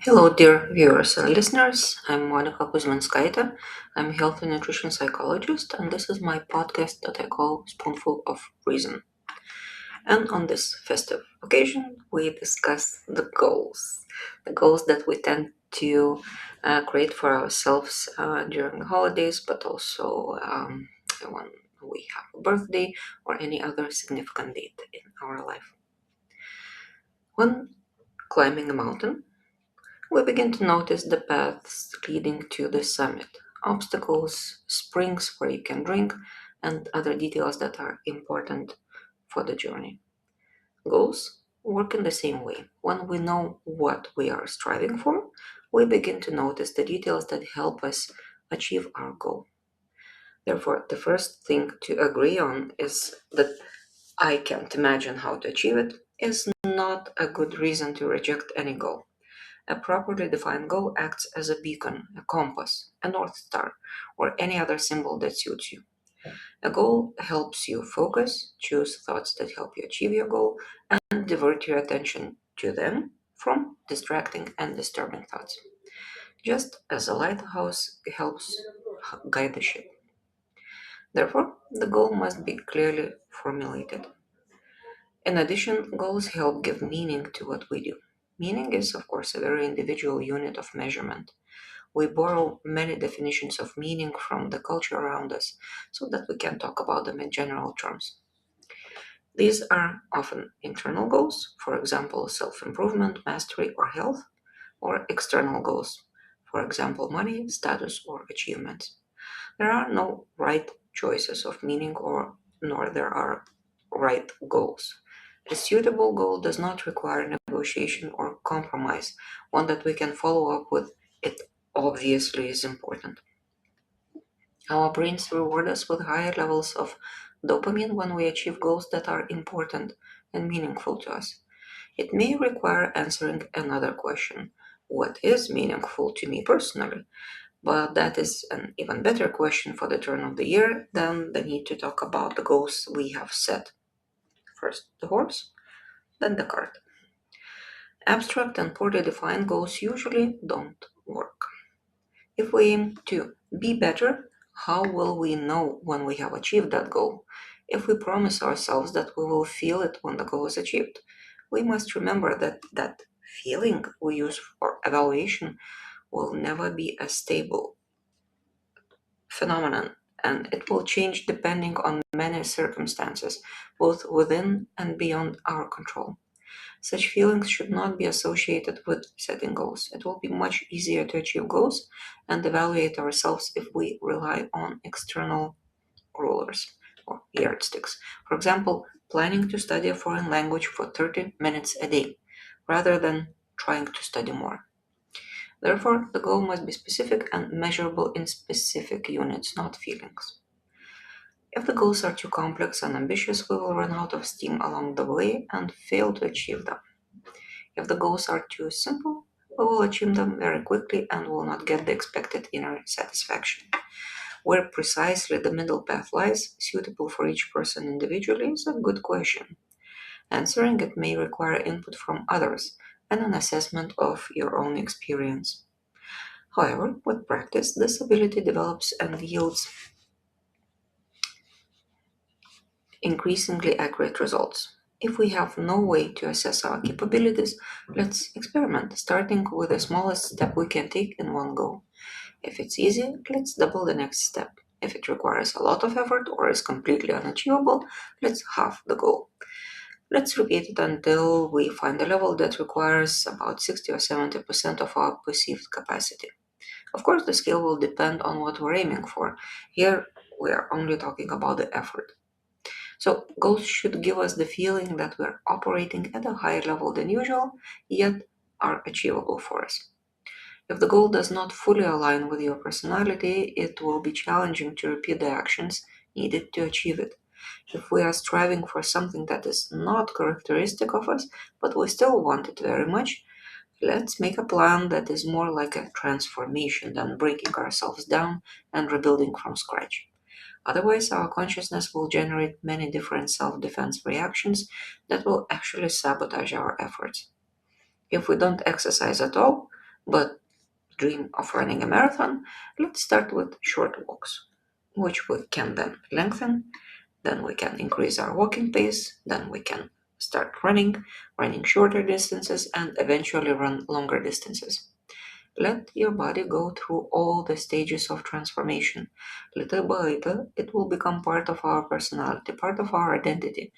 Hello, dear viewers and listeners. I'm Monica Kuzmanskaita. I'm a health and nutrition psychologist, and this is my podcast that I call Spoonful of Reason. And on this festive occasion, we discuss the goals that we tend to create for ourselves during the holidays, but also when we have a birthday or any other significant date in our life. When climbing a mountain, we begin to notice the paths leading to the summit, obstacles, springs where you can drink, and other details that are important for the journey. Goals work in the same way. When we know what we are striving for, we begin to notice the details that help us achieve our goal. Therefore, the first thing to agree on is that I can't imagine how to achieve it is not a good reason to reject any goal. A properly defined goal acts as a beacon, a compass, a North Star, or any other symbol that suits you. A goal helps you focus, choose thoughts that help you achieve your goal, and divert your attention to them from distracting and disturbing thoughts. Just as a lighthouse helps guide the ship. Therefore, the goal must be clearly formulated. In addition, goals help give meaning to what we do. Meaning is, of course, a very individual unit of measurement. We borrow many definitions of meaning from the culture around us so that we can talk about them in general terms. These are often internal goals, for example, self improvement, mastery, or health, or external goals, for example, money, status, or achievements. There are no right choices of meaning, or nor there are right goals. A suitable goal does not require negotiation or compromise, one that we can follow up with. It obviously is important. Our brains reward us with higher levels of dopamine when we achieve goals that are important and meaningful to us. It may require answering another question: what is meaningful to me personally? But that is an even better question for the turn of the year than the need to talk about the goals we have set. First the horse, then the cart. Abstract and poorly defined goals usually don't work. If we aim to be better, how will we know when we have achieved that goal? If we promise ourselves that we will feel it when the goal is achieved, we must remember that that feeling we use for evaluation will never be a stable phenomenon, and it will change depending on many circumstances, both within and beyond our control. Such feelings should not be associated with setting goals. It will be much easier to achieve goals and evaluate ourselves if we rely on external rulers or yardsticks. For example, planning to study a foreign language for 30 minutes a day rather than trying to study more. Therefore, the goal must be specific and measurable in specific units, not feelings. If the goals are too complex and ambitious, we will run out of steam along the way and fail to achieve them. If the goals are too simple, we will achieve them very quickly and will not get the expected inner satisfaction. Where precisely the middle path lies, suitable for each person individually, is a good question. Answering it may require input from others and an assessment of your own experience. However, with practice, this ability develops and yields increasingly accurate results. If we have no way to assess our capabilities, let's experiment, starting with the smallest step we can take in one go. If it's easy, let's double the next step. If it requires a lot of effort or is completely unachievable, let's halve the goal. Let's repeat it until we find a level that requires about 60 or 70% of our perceived capacity. Of course, the scale will depend on what we're aiming for. Here, we are only talking about the effort. So, goals should give us the feeling that we're operating at a higher level than usual, yet are achievable for us. If the goal does not fully align with your personality, it will be challenging to repeat the actions needed to achieve it. If we are striving for something that is not characteristic of us, but we still want it very much, let's make a plan that is more like a transformation than breaking ourselves down and rebuilding from scratch. Otherwise, our consciousness will generate many different self defense reactions that will actually sabotage our efforts. If we don't exercise at all, but dream of running a marathon, let's start with short walks, which we can then lengthen. Then we can increase our walking pace. Then we can start running shorter distances, and eventually run longer distances. Let your body go through all the stages of transformation. Little by little, it will become part of our personality, part of our identity.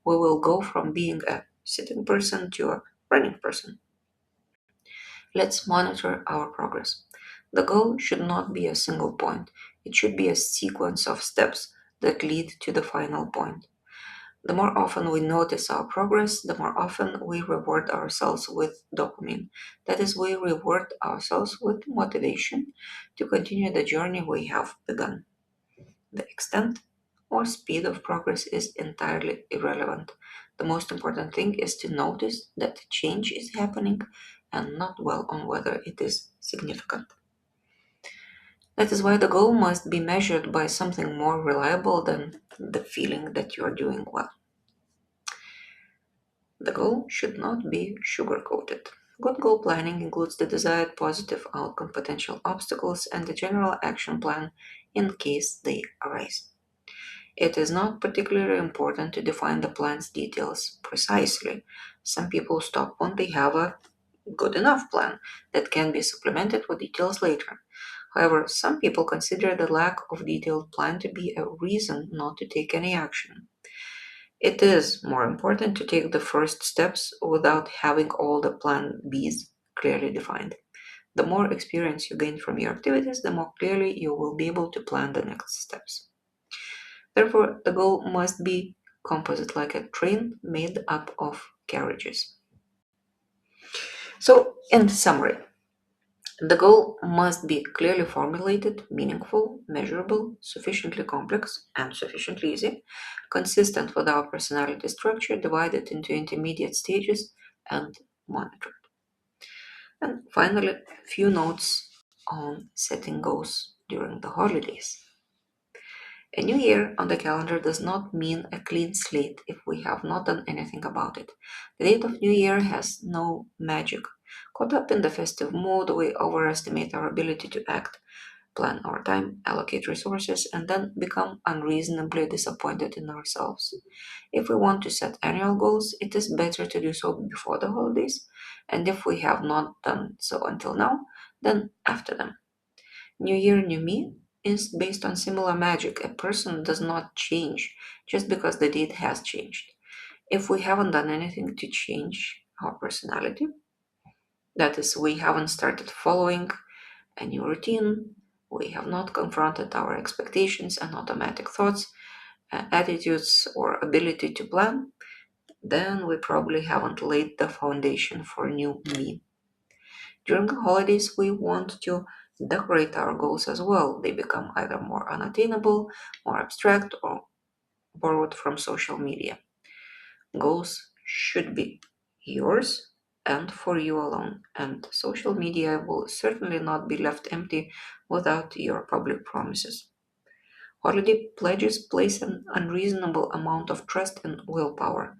We will go from being a sitting person to a running person. Let's monitor our progress. The goal should not be a single point, it should be a sequence of steps that lead to the final point. The more often we notice our progress, the more often we reward ourselves with dopamine. That is, we reward ourselves with motivation to continue the journey we have begun. The extent or speed of progress is entirely irrelevant. The most important thing is to notice that change is happening and not dwell on whether it is significant. That is why the goal must be measured by something more reliable than the feeling that you are doing well. The goal should not be sugar coated. Good goal planning includes the desired positive outcome, potential obstacles, and the general action plan in case they arise. It is not particularly important to define the plan's details precisely. Some people stop when they have a good enough plan that can be supplemented with details later. However, some people consider the lack of detailed plan to be a reason not to take any action. It is more important to take the first steps without having all the plan Bs clearly defined. The more experience you gain from your activities, the more clearly you will be able to plan the next steps. Therefore, the goal must be composite like a train made up of carriages. So, in summary, the goal must be clearly formulated, meaningful, measurable, sufficiently complex, and sufficiently easy, consistent with our personality structure, divided into intermediate stages, and monitored. And finally, few notes on setting goals during the holidays. A new year on the calendar does not mean a clean slate if we have not done anything about it. The date of New Year has no magic. Caught up in the festive mood, we overestimate our ability to act, plan our time, allocate resources, and then become unreasonably disappointed in ourselves. If we want to set annual goals, it is better to do so before the holidays, and if we have not done so until now, then after them. New Year, New Me is based on similar magic. A person does not change just because the date has changed. If we haven't done anything to change our personality, that is, we haven't started following a new routine, we have not confronted our expectations and automatic thoughts, attitudes, or ability to plan, then we probably haven't laid the foundation for new me. During the holidays, we want to decorate our goals as well. They become either more unattainable, more abstract, or borrowed from social media. Goals should be yours and for you alone, and social media will certainly not be left empty without your public promises. Holiday pledges place an unreasonable amount of trust in willpower.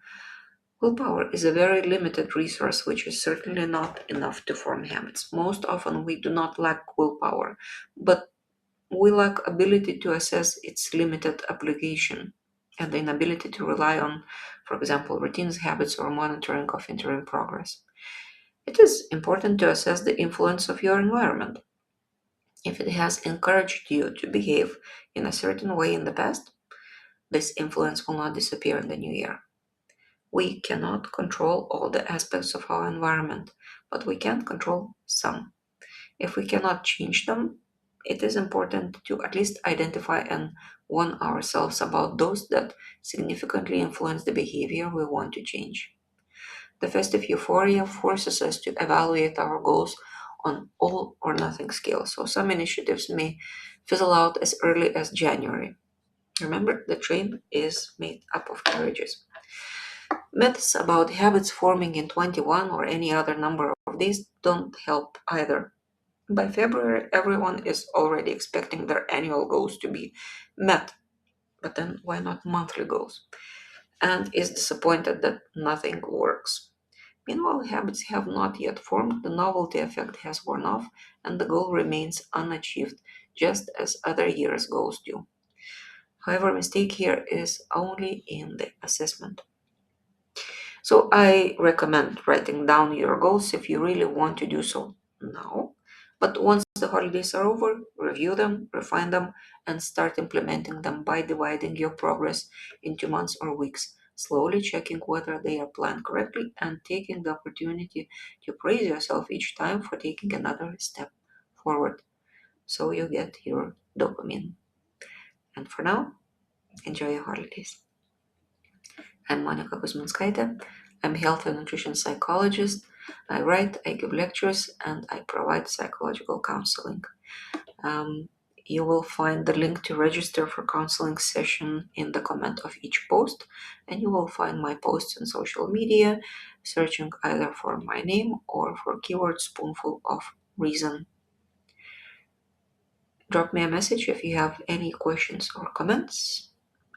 Willpower is a very limited resource which is certainly not enough to form habits. Most often we do not lack willpower, but we lack ability to assess its limited application and the inability to rely on, for example, routines, habits, or monitoring of interim progress. It is important to assess the influence of your environment. If it has encouraged you to behave in a certain way in the past, this influence will not disappear in the new year. We cannot control all the aspects of our environment, but we can control some. If we cannot change them, it is important to at least identify and warn ourselves about those that significantly influence the behavior we want to change. The festive euphoria forces us to evaluate our goals on all or nothing scale, so some initiatives may fizzle out as early as January. Remember, the train is made up of carriages. Myths about habits forming in 21 or any other number of days don't help either. By February, everyone is already expecting their annual goals to be met, but then why not monthly goals? And is disappointed that nothing works. Meanwhile, habits have not yet formed, the novelty effect has worn off, and the goal remains unachieved, just as other years' goals do. However, mistake here is only in the assessment. So I recommend writing down your goals if you really want to do so now. But once the holidays are over, review them, refine them, and start implementing them by dividing your progress into months or weeks, slowly checking whether they are planned correctly and taking the opportunity to praise yourself each time for taking another step forward so you get your dopamine. And for now, enjoy your holidays. I'm Monica Kuzminskaite. I'm a health and nutrition psychologist. I write, I give lectures, and I provide psychological counseling. Um, you will find the link to register for counseling session in the comment of each post, and you will find my posts on social media, searching either for my name or for keyword spoonful of reason. Drop me a message if you have any questions or comments.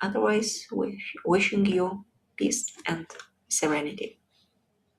Otherwise, wishing you peace and serenity.